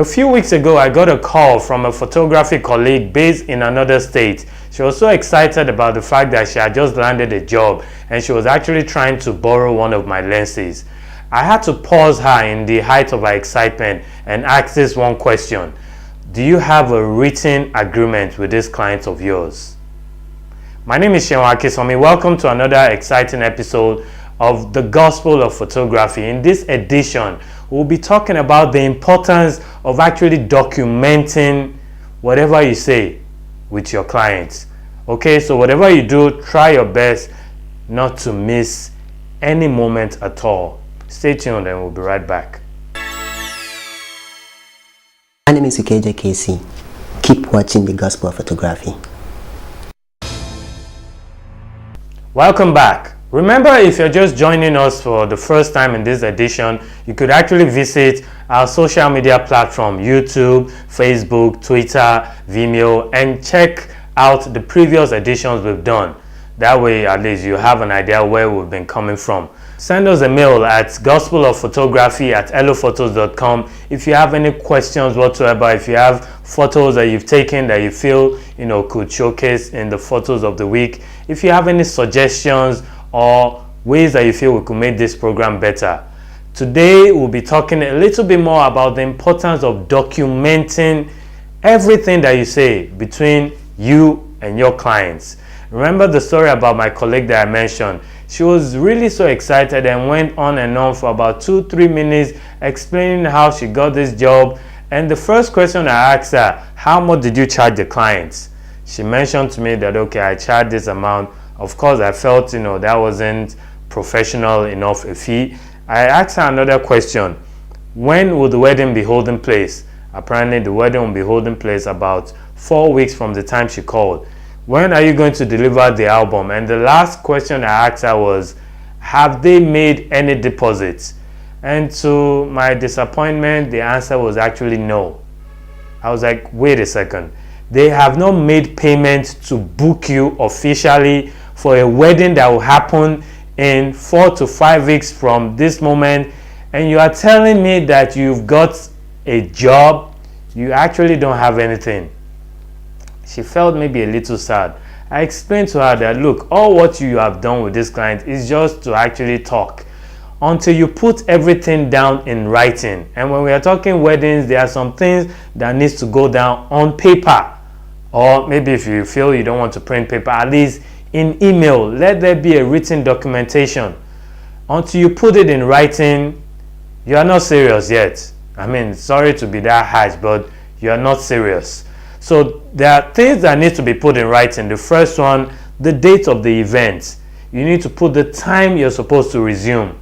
A few weeks ago, I got a call from a photography colleague based in another state. She was so excited about the fact that she had just landed a job and she was actually trying to borrow one of my lenses. I had to pause her in the height of her excitement and ask this one question. Do you have a written agreement with this client of yours? My name is Seun Akisomi. Welcome to another exciting episode of the Gospel of Photography. In this edition, we'll be talking about the importance of actually documenting whatever you say with your clients. Okay, so whatever you do, try your best not to miss any moment at all. Stay tuned and we'll be right back. My name is Ikeja Casey. Keep watching the Gospel of Photography. Welcome back. Remember, if you're just joining us for the first time in this edition, you could actually visit our social media platform, YouTube, Facebook, Twitter, Vimeo, and check out the previous editions we've done. That way, at least you have an idea where we've been coming from. Send us a mail at gospelofphotography@ellophotos.com if you have any questions whatsoever, if you have photos that you've taken that you feel could showcase in the photos of the week, if you have any suggestions or ways that you feel we could make this program better. Today we'll be talking a little bit more about the importance of documenting everything that you say between you and your clients. Remember the story about my colleague that I mentioned? She was really so excited and went on and on for about 2-3 minutes explaining how she got this job. And the first question I asked her, how much did you charge the clients? She mentioned to me that, okay, I charged this amount. Of course, I felt, that wasn't professional enough a fee. I asked her another question. When will the wedding be holding place? Apparently, the wedding will be holding place about 4 weeks from the time she called. When are you going to deliver the album? And the last question I asked her was, have they made any deposits? And to my disappointment, the answer was actually no. I was like, wait a second. They have not made payment to book you officially for a wedding that will happen in 4 to 5 weeks from this moment, and you are telling me that you've got a job, you actually don't have anything. She felt maybe a little sad. I explained to her that, look, all what you have done with this client is just to actually talk until you put everything down in writing. And when we are talking weddings, there are some things that needs to go down on paper, or maybe if you feel you don't want to print paper, at least in email. Let there be a written documentation. Until you put it in writing, you are not serious yet. I mean, sorry to be that harsh, but you are not serious. So there are things that need to be put in writing. The first one, the date of the event. You need to put the time you're supposed to resume,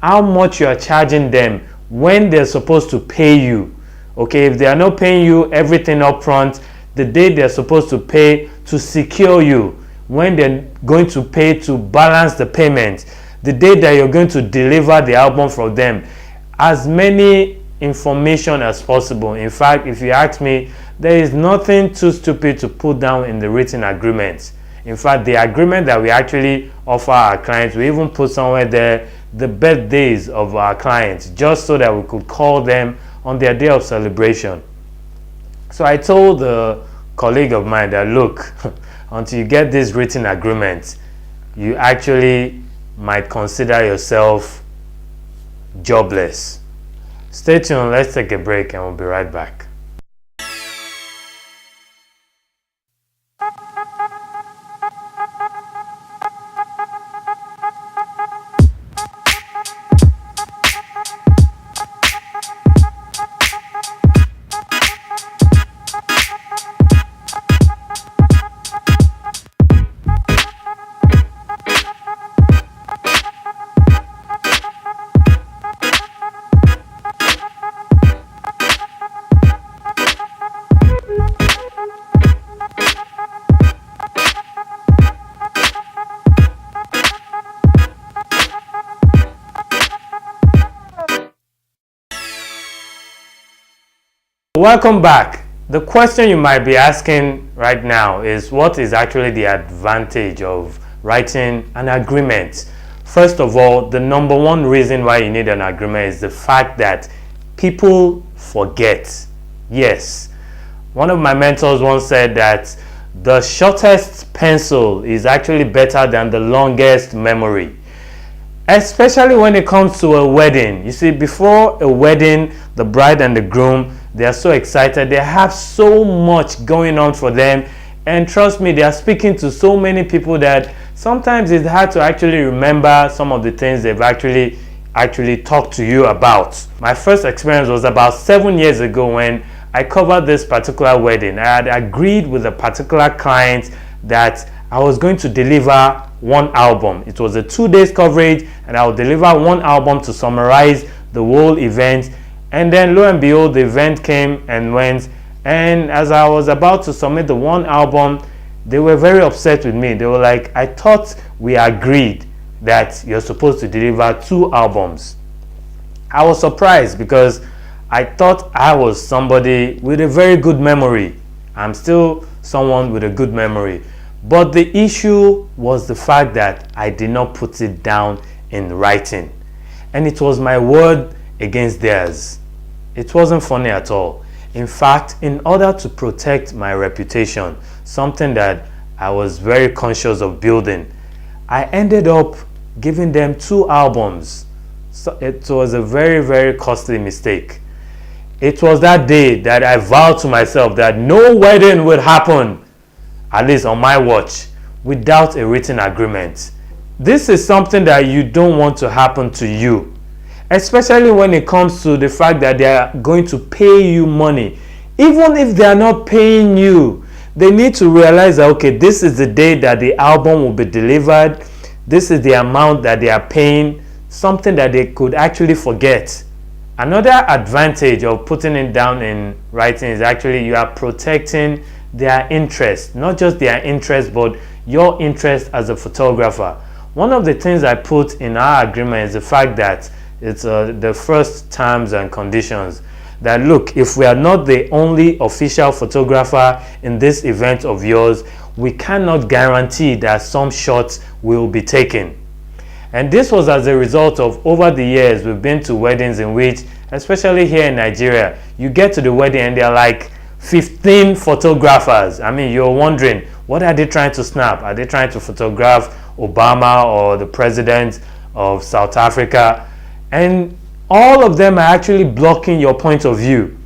how much you are charging them, when they're supposed to pay you. Okay, if they are not paying you everything up front, the date they're supposed to pay to secure you, when they're going to pay to balance the payment, the date that you're going to deliver the album from them. As many information as possible. In fact, if you ask me, there is nothing too stupid to put down in the written agreement. In fact, the agreement that we actually offer our clients, we even put somewhere there the birthdays of our clients, just so that we could call them on their day of celebration. So I told a colleague of mine that, look, until you get this written agreement, you actually might consider yourself jobless. Stay tuned, let's take a break and we'll be right back. Welcome back. The question you might be asking right now is, what is actually the advantage of writing an agreement? First of all, the number one reason why you need an agreement is the fact that people forget. Yes. One of my mentors once said that the shortest pencil is actually better than the longest memory. Especially when it comes to a wedding. You see, before a wedding, the bride and the groom, they are so excited. They have so much going on for them. And trust me, they are speaking to so many people that sometimes it's hard to actually remember some of the things they've actually talked to you about. My first experience was about 7 years ago when I covered this particular wedding. I had agreed with a particular client that I was going to deliver one album. It was a 2 days coverage, and I would deliver one album to summarize the whole event. And then lo and behold, the event came and went. And as I was about to submit the one album, they were very upset with me. They were like, I thought we agreed that you're supposed to deliver 2 albums. I was surprised because I thought I was somebody with a very good memory. I'm still someone with a good memory. But the issue was the fact that I did not put it down in writing. And it was my word against theirs. It wasn't funny at all. In fact, in order to protect my reputation, something that I was very conscious of building, I ended up giving them 2 albums. So it was a very, very costly mistake. It was that day that I vowed to myself that no wedding would happen, at least on my watch, without a written agreement. This is something that you don't want to happen to you, especially when it comes to the fact that they are going to pay you money. Even if they are not paying you, they need to realize that, okay, this is the day that the album will be delivered. This is the amount that they are paying, something that they could actually forget. Another advantage of putting it down in writing is actually you are protecting their interest, not just their interest, but your interest as a photographer. One of the things I put in our agreement is the fact that it's the first terms and conditions that, look, if we are not the only official photographer in this event of yours, we cannot guarantee that some shots will be taken. And this was as a result of, over the years, we've been to weddings in which, especially here in Nigeria, you get to the wedding and they're like 15 photographers. I mean, you're wondering, what are they trying to snap? Are they trying to photograph Obama or the president of South Africa? And all of them are actually blocking your point of view.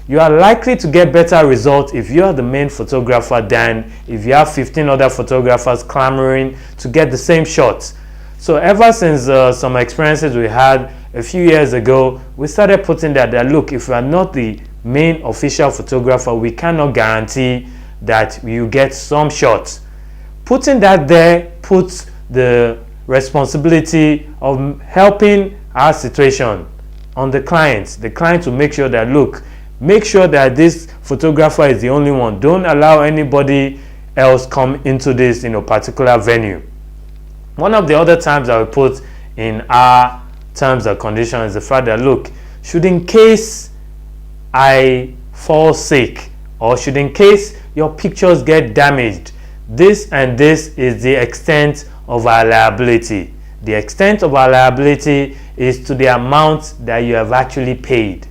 You are likely to get better results if you are the main photographer than if you have 15 other photographers clamoring to get the same shots. So ever since some experiences we had a few years ago, we started putting that look, if you are not the main official photographer, we cannot guarantee that you get some shots. Putting that there puts the responsibility of helping our situation on the client. The client will make sure that, look, make sure that this photographer is the only one. Don't allow anybody else come into this particular venue. One of the other times I will put in our terms and conditions is the fact that, look, should in case I fall sick or should in case your pictures get damaged, this and this is the extent of our liability. The extent of our liability is to the amount that you have actually paid.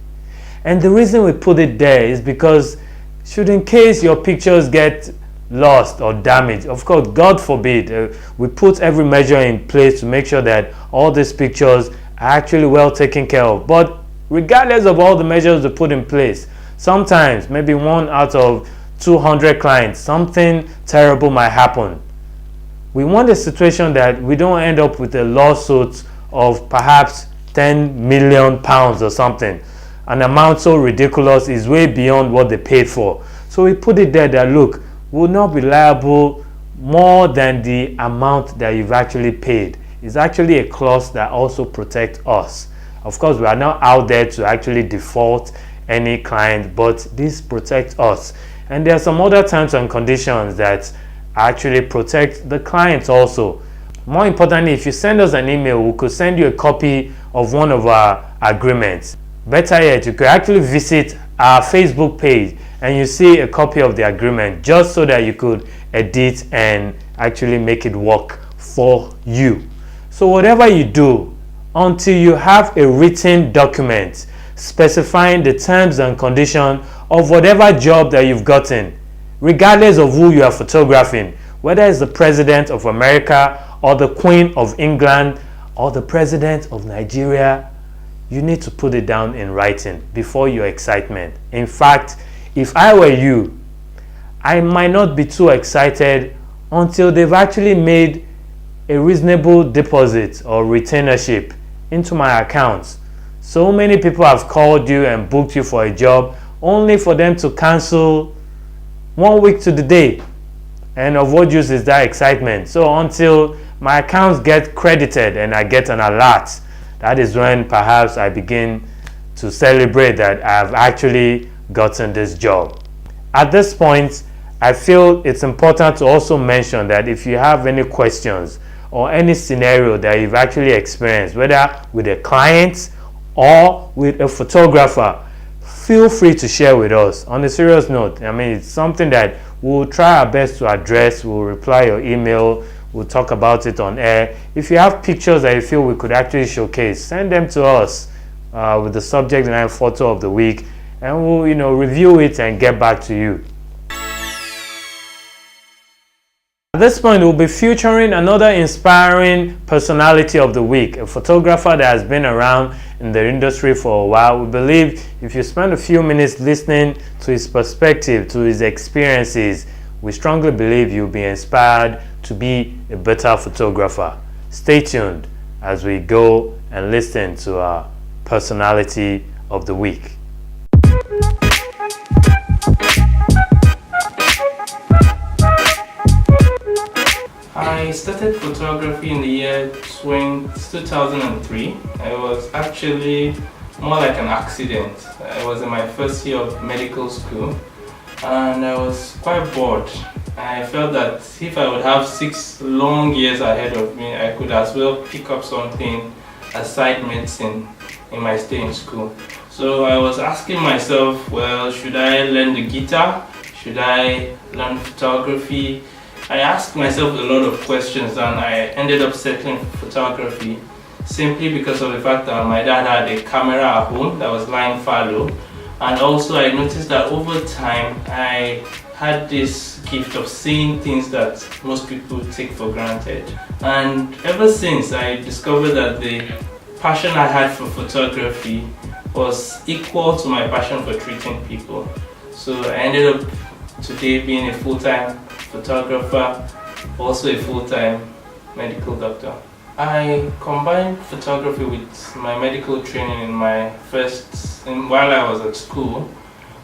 And the reason we put it there is because should in case your pictures get lost or damaged, of course, God forbid, we put every measure in place to make sure that all these pictures are actually well taken care of. But regardless of all the measures we put in place, sometimes maybe 1 out of 200 clients, something terrible might happen. We want a situation that we don't end up with a lawsuit of perhaps 10 million pounds or something. An amount so ridiculous is way beyond what they paid for. So we put it there that, look, will not be liable more than the amount that you've actually paid. It's actually a clause that also protects us. Of course, we are not out there to actually default any client, but this protects us. And there are some other terms and conditions that actually protect the clients also. More importantly, if you send us an email, we could send you a copy of one of our agreements. Better yet, you could actually visit our Facebook page and you see a copy of the agreement just so that you could edit and actually make it work for you. So whatever you do, until you have a written document, specifying the terms and conditions of whatever job that you've gotten, regardless of who you are photographing, whether it's the President of America or the Queen of England or the President of Nigeria. You need to put it down in writing before your excitement. In fact, if I were you, I might not be too excited until they've actually made a reasonable deposit or retainership into my account. So many people have called you and booked you for a job only for them to cancel 1 week to the day. And of what use is that excitement? So until my accounts get credited and I get an alert, that is when perhaps I begin to celebrate that I've actually gotten this job. At this point, I feel it's important to also mention that if you have any questions or any scenario that you've actually experienced, whether with a client or with a photographer, feel free to share with us. On a serious note, I mean, it's something that we'll try our best to address. We'll reply your email. We'll talk about it on air. If you have pictures that you feel we could actually showcase, send them to us with the subject line photo of the week, and we'll review it and get back to you. At this point, we'll be featuring another inspiring personality of the week, a photographer that has been around in the industry for a while. We believe if you spend a few minutes listening to his perspective, to his experiences, we strongly believe you'll be inspired to be a better photographer. Stay tuned as we go and listen to our personality of the week. I started photography in the year 2003. It was actually more like an accident. I was in my first year of medical school and I was quite bored. I felt that if I would have 6 long years ahead of me, I could as well pick up something aside medicine in my stay in school. So I was asking myself, well, should I learn the guitar? Should I learn photography? I asked myself a lot of questions and I ended up settling for photography simply because of the fact that my dad had a camera at home that was lying fallow, and also I noticed that over time I had this gift of seeing things that most people take for granted. And ever since, I discovered that the passion I had for photography was equal to my passion for treating people. So I ended up today being a full-time photographer, also a full-time medical doctor. I combined photography with my medical training while I was at school,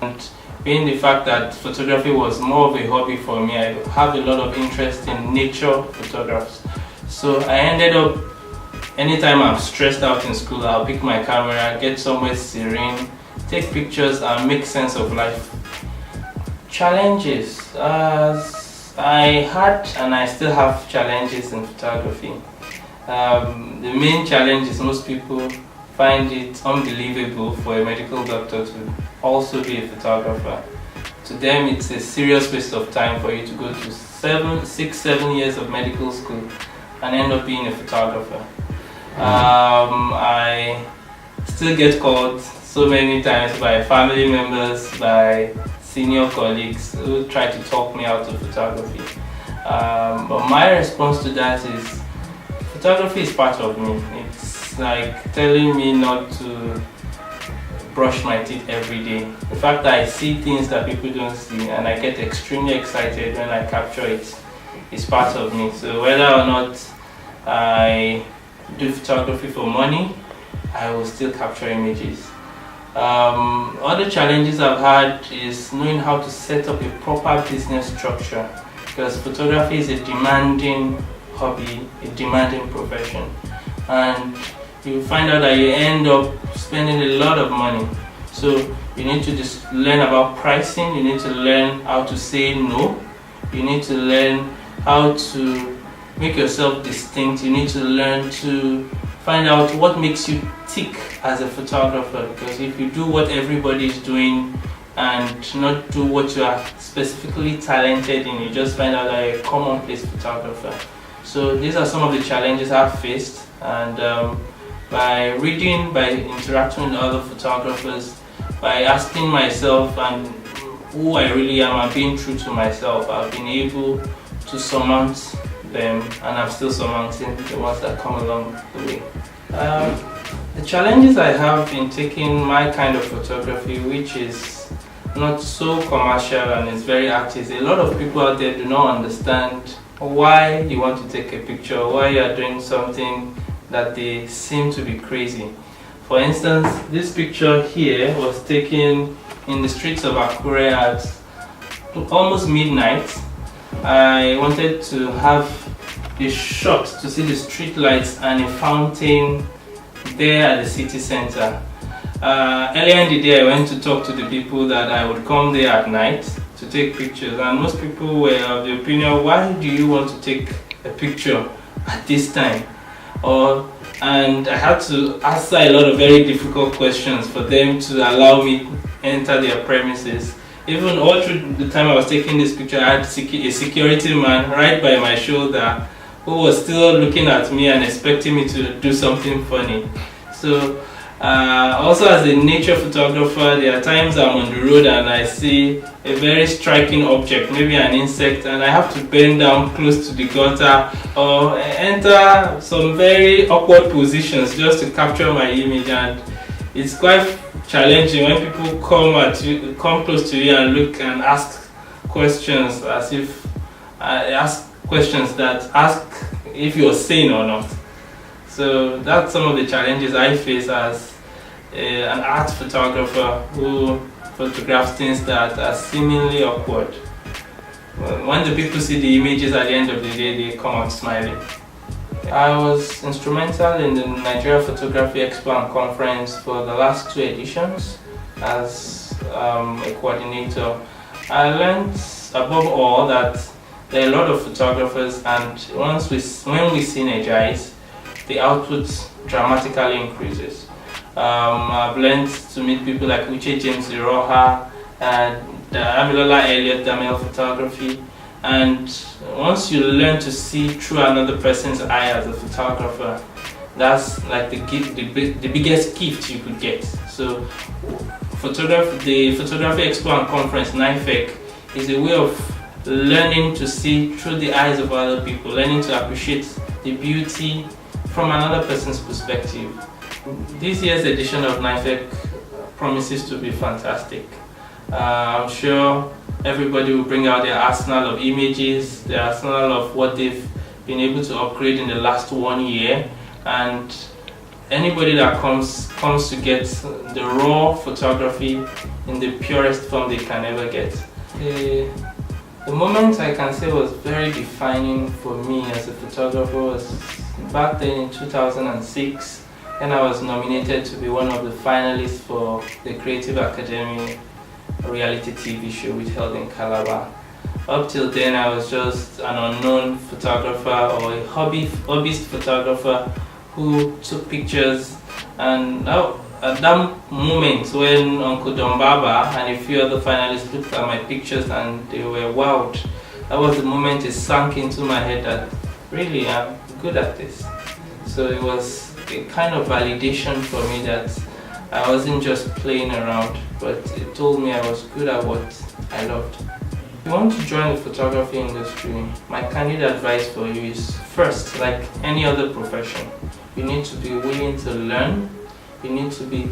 and being the fact that photography was more of a hobby for me, I have a lot of interest in nature photographs. So I ended up, anytime I'm stressed out in school, I'll pick my camera, get somewhere serene, take pictures and make sense of life. Challenges. I had and I still have challenges in photography. The main challenge is most people find it unbelievable for a medical doctor to also be a photographer. To them, it's a serious waste of time for you to go to 6-7 years of medical school and end up being a photographer. I still get called so many times by family members, by senior colleagues who try to talk me out of photography. But my response to that is, photography is part of me. It's like telling me not to brush my teeth every day. The fact that I see things that people don't see and I get extremely excited when I capture it is part of me. So whether or not I do photography for money, I will still capture images. Other challenges I've had is knowing how to set up a proper business structure, because photography is a demanding hobby, a demanding profession, and you find out that you end up spending a lot of money. So you need to just learn about pricing, you need to learn how to say no, you need to learn how to make yourself distinct, you need to learn to find out what makes you tick as a photographer, because if you do what everybody is doing and not do what you are specifically talented in, you just find out that you're a commonplace photographer. So these are some of the challenges I've faced, and by reading, by interacting with other photographers, by asking myself and who I really am and being true to myself, I've been able to surmount them, and I'm still surmounting the ones that come along the way. The challenges I have in taking my kind of photography, which is not so commercial and is very artistic, a lot of people out there do not understand why you want to take a picture, why you are doing something that they seem to be crazy. For instance, this picture here was taken in the streets of Akure at almost midnight. I wanted to have a shot to see the street lights and a fountain there at the city center. Earlier in the day, I went to talk to the people that I would come there at night to take pictures, and most people were of the opinion, why do you want to take a picture at this time? And I had to answer a lot of very difficult questions for them to allow me enter their premises. Even all through the time I was taking this picture, I had a security man right by my shoulder who was still looking at me and expecting me to do something funny. So also as a nature photographer, there are times I'm on the road and I see a very striking object, maybe an insect, and I have to bend down close to the gutter or enter some very awkward positions just to capture my image, and it's quite challenging when people come close to you and look and ask questions as if that ask if you're sane or not. So that's some of the challenges I face as an art photographer who photographs things that are seemingly awkward. When the people see the images at the end of the day, they come out smiling. I was instrumental in the Nigeria Photography Expo and Conference for the last 2 editions as a coordinator. I learned above all that there are a lot of photographers, and when we synergize, the output dramatically increases. I've learned to meet people like Uche James Iroha and Amilola Elliott Damiel Photography, and once you learn to see through another person's eye as a photographer, that's like the biggest gift you could get. So the Photography Expo and Conference, NIFEC, is a way of learning to see through the eyes of other people, learning to appreciate the beauty from another person's perspective. This year's edition of NIFEC promises to be fantastic. I'm sure everybody will bring out their arsenal of images, their arsenal of what they've been able to upgrade in the last 1 year, and anybody that comes to get the raw photography in the purest form they can ever get. The moment I can say was very defining for me as a photographer was back then in 2006, when I was nominated to be one of the finalists for the Creative Academy reality TV show which held in Calabar. Up till then, I was just an unknown photographer or a hobbyist photographer who took pictures, and at that moment when Uncle Don Baba and a few other finalists looked at my pictures and they were wowed, that was the moment it sank into my head that really I'm good at this. So it was a kind of validation for me that I wasn't just playing around, but it told me I was good at what I loved. If you want to join the photography industry, my candid advice for you is, first, like any other profession, you need to be willing to learn. You need to be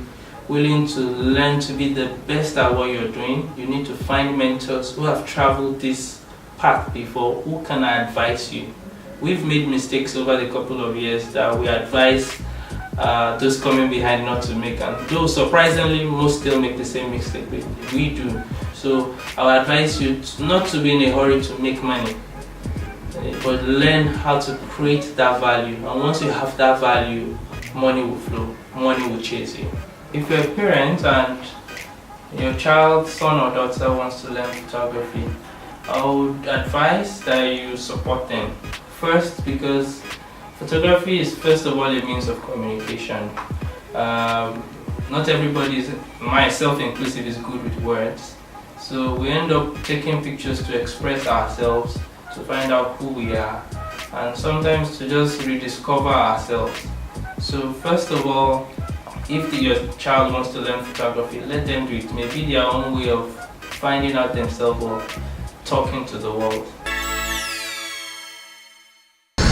willing to learn to be the best at what you're doing. You need to find mentors who have traveled this path before, who can advise you. We've made mistakes over the couple of years that we advise those coming behind not to make, and though surprisingly most still make the same mistake we do. So I would advise you not to be in a hurry to make money, but learn how to create that value, and once you have that value, money will flow, money will chase you. If you're a parent and your child, son or daughter wants to learn photography, I would advise that you support them. First, because photography is first of all a means of communication. Not everybody, myself inclusive, is good with words. So we end up taking pictures to express ourselves, to find out who we are, and sometimes to just rediscover ourselves. So first of all, if your child wants to learn photography, let them do it. Maybe their own way of finding out themselves or talking to the world.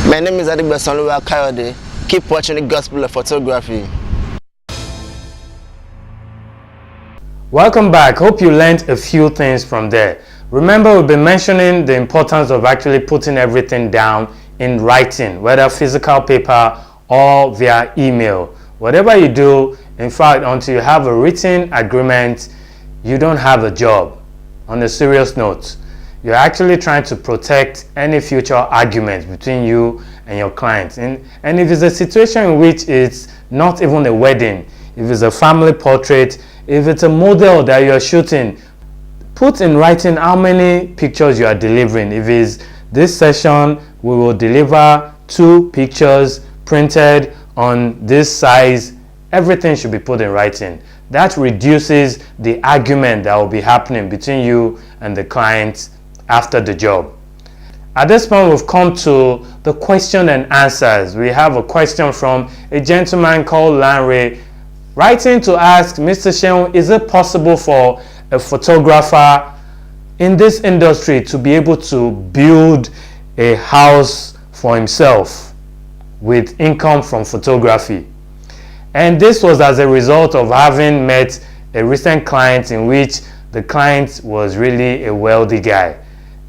My name is Adigbasanluwa Kayode. Keep watching the Gospel of Photography. Welcome back. Hope you learned a few things from there. Remember, we've been mentioning the importance of actually putting everything down in writing, whether physical paper or via email. Whatever you do, in fact, until you have a written agreement, you don't have a job. On a serious note, you're actually trying to protect any future arguments between you and your clients. And if it's a situation in which it's not even a wedding, if it's a family portrait, if it's a model that you're shooting, put in writing how many pictures you are delivering. If it's this session, we will deliver 2 pictures printed on this size. Everything should be put in writing. That reduces the argument that will be happening between you and the client after the job. At this point, we've come to the question and answers. We have a question from a gentleman called Lanre, writing to ask Mr. Sheun, is it possible for a photographer in this industry to be able to build a house for himself with income from photography? And this was as a result of having met a recent client in which the client was really a wealthy guy,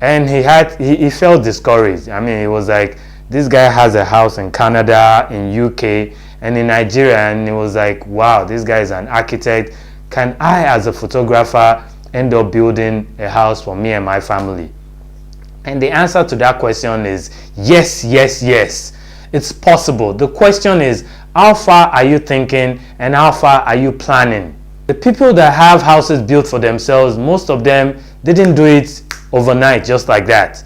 and he felt discouraged. I mean, it was like, this guy has a house in Canada, in UK, and in Nigeria, and he was like, wow, this guy is an architect. Can I, as a photographer, end up building a house for me and my family? And the answer to that question is yes, yes, yes. It's possible. The question is, how far are you thinking and how far are you planning? The people that have houses built for themselves, most of them didn't do it overnight just like that.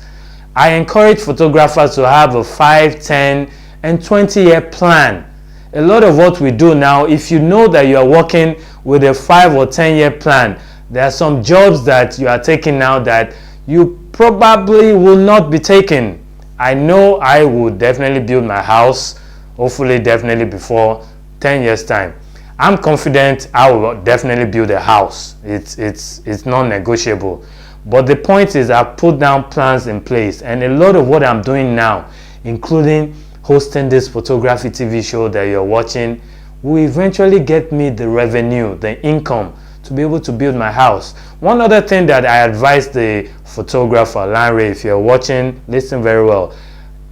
I encourage photographers to have a 5, 10, and 20-year plan. A lot of what we do now, if you know that you are working with a 5 or 10-year plan, there are some jobs that you are taking now that you probably will not be taking. I know I would definitely build my house, hopefully definitely before 10 years time. I'm confident I will definitely build a house. It's non-negotiable. But the point is, I've put down plans in place, and a lot of what I'm doing now, including hosting this photography TV show that you're watching, will eventually get me the revenue, the income, to be able to build my house. One other thing that I advise the photographer, Lanre, if you're watching, listen very well,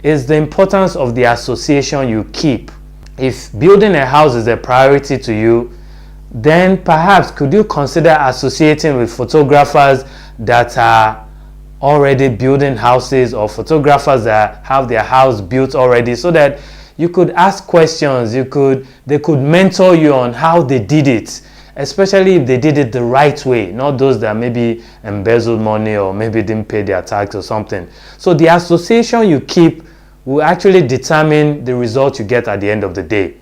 is the importance of the association you keep. If building a house is a priority to you, then perhaps could you consider associating with photographers that are already building houses, or photographers that have their house built already, so that you could ask questions, they could mentor you on how they did it, especially if they did it the right way, not those that maybe embezzled money or maybe didn't pay their tax or something. So the association you keep will actually determine the result you get at the end of the day.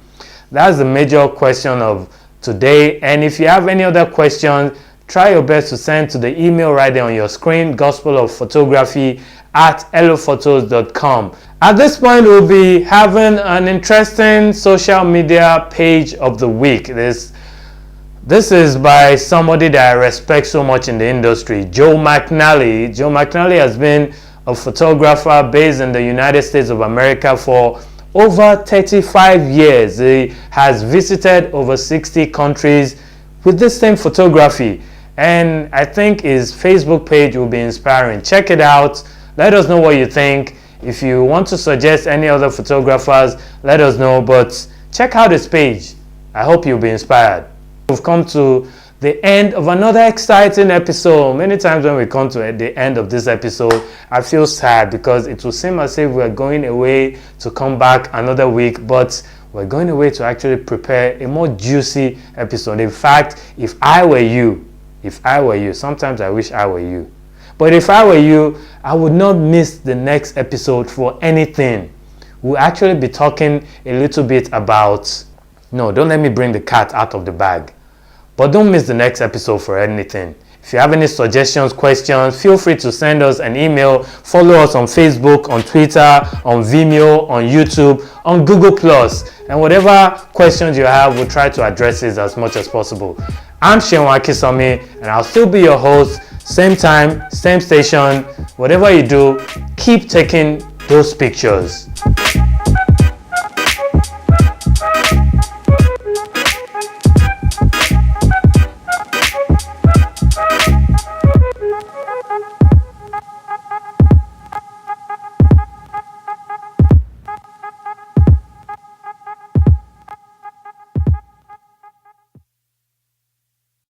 That's the major question of today. And if you have any other questions, try your best to send to the email right there on your screen, gospelofphotography@ellophotos.com. At this point, we'll be having an interesting social media page of the week. This is by somebody that I respect so much in the industry, Joe McNally. Joe McNally has been a photographer based in the United States of America for over 35 years. He has visited over 60 countries with this same photography. And I think his Facebook page will be inspiring. Check it out. Let us know what you think. If you want to suggest any other photographers, let us know. But check out his page. I hope you'll be inspired. We've come to the end of another exciting episode. Many times when we come to the end of this episode, I feel sad because it will seem as if we're going away to come back another week, but we're going away to actually prepare a more juicy episode. In fact, if I were you, sometimes I wish I were you, but if I were you, I would not miss the next episode for anything. We'll actually be talking a little bit about, no, don't let me bring the cat out of the bag, but don't miss the next episode for anything. If you have any suggestions, questions, feel free to send us an email. Follow us on Facebook, on Twitter, on Vimeo, on YouTube, on Google+. And whatever questions you have, we'll try to address it as much as possible. I'm Seun Akisomi, and I'll still be your host. Same time, same station. Whatever you do, keep taking those pictures.